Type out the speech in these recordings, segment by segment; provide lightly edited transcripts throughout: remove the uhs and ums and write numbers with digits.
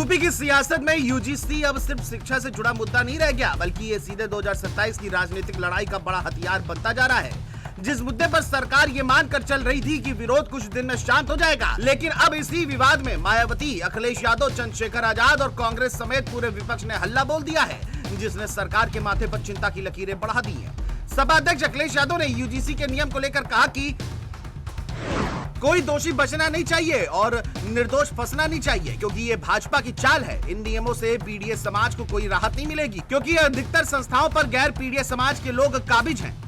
UP की सियासत में यूजीसी अब सिर्फ शिक्षा से जुड़ा मुद्दा नहीं रह गया, बल्कि ये सीधे 2027 की राजनीतिक लड़ाई का बड़ा हथियार बनता जा रहा है। जिस मुद्दे पर सरकार ये मानकर चल रही थी कि विरोध कुछ दिन में शांत हो जाएगा, लेकिन अब इसी विवाद में मायावती, अखिलेश यादव, चंद्रशेखर आजाद और कांग्रेस समेत पूरे विपक्ष ने हल्ला बोल दिया है, जिसने सरकार के माथे पर चिंता की लकीरें बढ़ा दी है। सपा अध्यक्ष अखिलेश यादव ने यूजीसी के नियम को लेकर कहा कि कोई दोषी बचना नहीं चाहिए और निर्दोष फंसना नहीं चाहिए, क्योंकि ये भाजपा की चाल है। इन नियमों से पीडीएस समाज को कोई राहत नहीं मिलेगी, क्योंकि अधिकतर संस्थाओं पर गैर पीडीएस समाज के लोग काबिज हैं।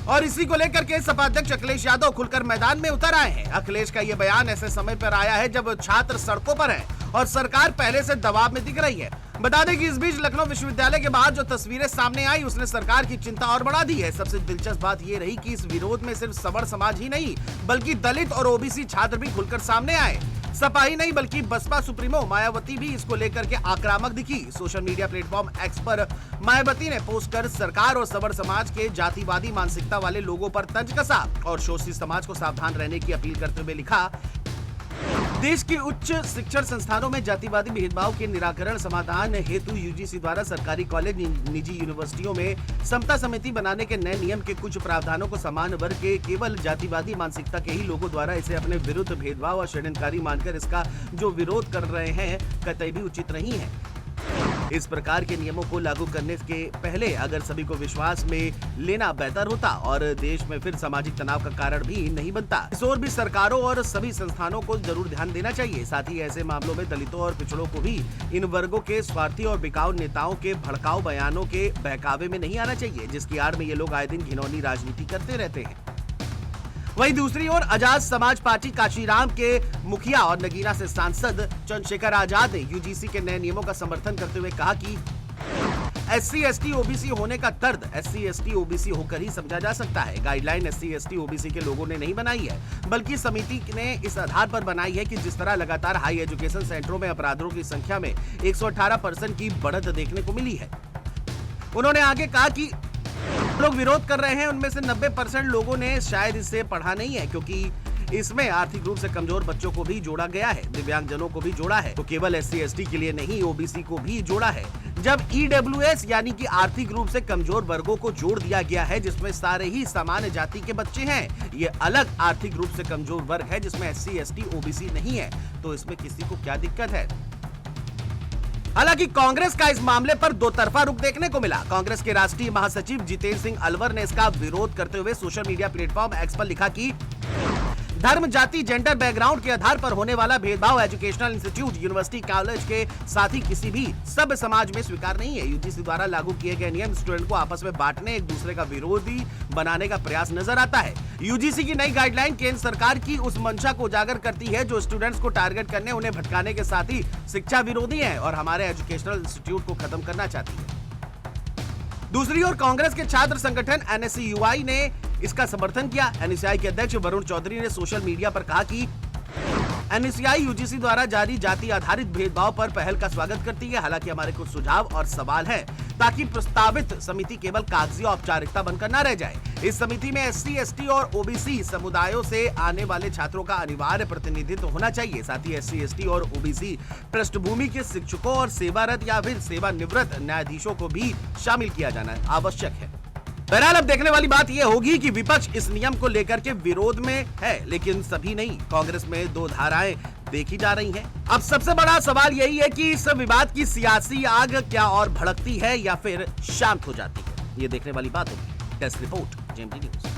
और इसी को लेकर के सपा अध्यक्ष अखिलेश यादव खुलकर मैदान में उतर आए हैं। अखिलेश का ये बयान ऐसे समय पर आया है जब छात्र सड़कों पर हैं और सरकार पहले से दबाव में दिख रही है। बता दें कि इस बीच लखनऊ विश्वविद्यालय के बाद जो तस्वीरें सामने आई, उसने सरकार की चिंता और बढ़ा दी है। सबसे दिलचस्प बात ये रही कि इस विरोध में सिर्फ सवर्ण समाज ही नहीं, बल्कि दलित और ओबीसी छात्र भी खुलकर सामने आए। सपा ही नहीं बल्कि बसपा सुप्रीमो मायावती भी इसको लेकर के आक्रामक दिखी। सोशल मीडिया प्लेटफॉर्म एक्स पर मायावती ने पोस्ट कर सरकार और सवर्ण समाज के जातिवादी मानसिकता वाले लोगों पर तंज कसा और शोषित समाज को सावधान रहने की अपील करते हुए लिखा, देश के उच्च शिक्षण संस्थानों में जातिवादी भेदभाव के निराकरण समाधान हेतु यूजीसी द्वारा सरकारी कॉलेज, निजी यूनिवर्सिटियों में समता समिति बनाने के नए नियम के कुछ प्रावधानों को समान वर्ग के केवल जातिवादी मानसिकता के ही लोगों द्वारा इसे अपने विरुद्ध भेदभाव और षड्यंत्रकारी मानकर इसका जो विरोध कर रहे हैं, कतई भी उचित नहीं है। इस प्रकार के नियमों को लागू करने के पहले अगर सभी को विश्वास में लेना बेहतर होता और देश में फिर सामाजिक तनाव का कारण भी नहीं बनता। इस ओर भी सरकारों और सभी संस्थानों को जरूर ध्यान देना चाहिए। साथ ही ऐसे मामलों में दलितों और पिछड़ों को भी इन वर्गों के स्वार्थी और बिकाऊ नेताओं के भड़काऊ बयानों के बहकावे में नहीं आना चाहिए, जिसकी आड़ में ये लोग आए दिन घिनौनी राजनीति करते रहते हैं। वहीं दूसरी ओर आजाद समाज पार्टी काशीराम के मुखिया और नगीना से सांसद चंद्रशेखर आजाद ने यूजीसी के नए नियमों का समर्थन करते हुए कहा कि एससी एसटी ओबीसी होने का दर्द एससी एसटी ओबीसी होकर ही समझा जा सकता है। गाइडलाइन एससी एसटी ओबीसी के लोगों ने नहीं बनाई है, बल्कि समिति ने इस आधार पर बनाई है कि जिस तरह लगातार हाई एजुकेशन सेंटरों में अपराधों की संख्या में 118% की बढ़त देखने को मिली है। उन्होंने आगे कहा कि लोग विरोध कर रहे हैं, उनमें से 90% लोगों ने शायद इसे पढ़ा नहीं है, क्योंकि इसमें आर्थिक रूप से कमजोर बच्चों को भी जोड़ा गया है, दिव्यांगजनों को भी जोड़ा है, तो केवल एससी एसटी के लिए नहीं, ओबीसी को भी जोड़ा है। जब ईडब्ल्यूएस यानी कि आर्थिक रूप से कमजोर वर्गों को जोड़ दिया गया है, जिसमें सारे ही सामान्य जाति के बच्चे हैं, ये अलग आर्थिक रूप से कमजोर वर्ग है जिसमें एससी एसटी ओबीसी नहीं है, तो इसमें किसी को क्या दिक्कत है। हालांकि कांग्रेस का इस मामले पर दो तरफा रुख देखने को मिला। कांग्रेस के राष्ट्रीय महासचिव जितेंद्र सिंह अलवर ने इसका विरोध करते हुए सोशल मीडिया प्लेटफॉर्म एक्स पर लिखा कि धर्म, जाति, जेंडर, बैकग्राउंड के आधार पर होने वाला भेदभाव एजुकेशनल इंस्टीट्यूट, यूनिवर्सिटी, कॉलेज के साथ ही किसी भी सभ्य समाज में स्वीकार नहीं है। यूजीसी द्वारा लागू किए गए नियम स्टूडेंट को आपस में बांटने, एक दूसरे का विरोधी बनाने का प्रयास नजर आता है। यूजीसी की नई गाइडलाइन केंद्र सरकार की उस मंशा को उजागर करती है जो स्टूडेंट्स को टारगेट करने, उन्हें भटकाने के साथ ही शिक्षा विरोधी है और हमारे एजुकेशनल इंस्टीट्यूट को खत्म करना चाहती है। दूसरी ओर कांग्रेस के छात्र संगठन एनएसयूआई ने इसका समर्थन किया। एनएसयूआई के अध्यक्ष वरुण चौधरी ने सोशल मीडिया पर कहा कि एनएसयूआई यूजीसी द्वारा जारी जाति आधारित भेदभाव पर पहल का स्वागत करती है। हालांकि हमारे कुछ सुझाव और सवाल हैं, ताकि प्रस्तावित समिति केवल कागजी औपचारिकता बनकर न रह जाए। इस समिति में एससी एसटी और ओबीसी समुदायों से आने वाले छात्रों का अनिवार्य प्रतिनिधित्व होना चाहिए। साथ ही एससी एसटी और ओबीसी पृष्ठभूमि के शिक्षकों और सेवारत या फिर सेवानिवृत्त न्यायाधीशों को भी शामिल किया जाना आवश्यक है। बहरहाल अब देखने वाली बात यह होगी कि विपक्ष इस नियम को लेकर के विरोध में है, लेकिन सभी नहीं। कांग्रेस में दो धाराएं देखी जा रही हैं। अब सबसे बड़ा सवाल यही है कि इस विवाद की सियासी आग क्या और भड़कती है या फिर शांत हो जाती है। ये देखने वाली बात होगी। Test report, JMT news.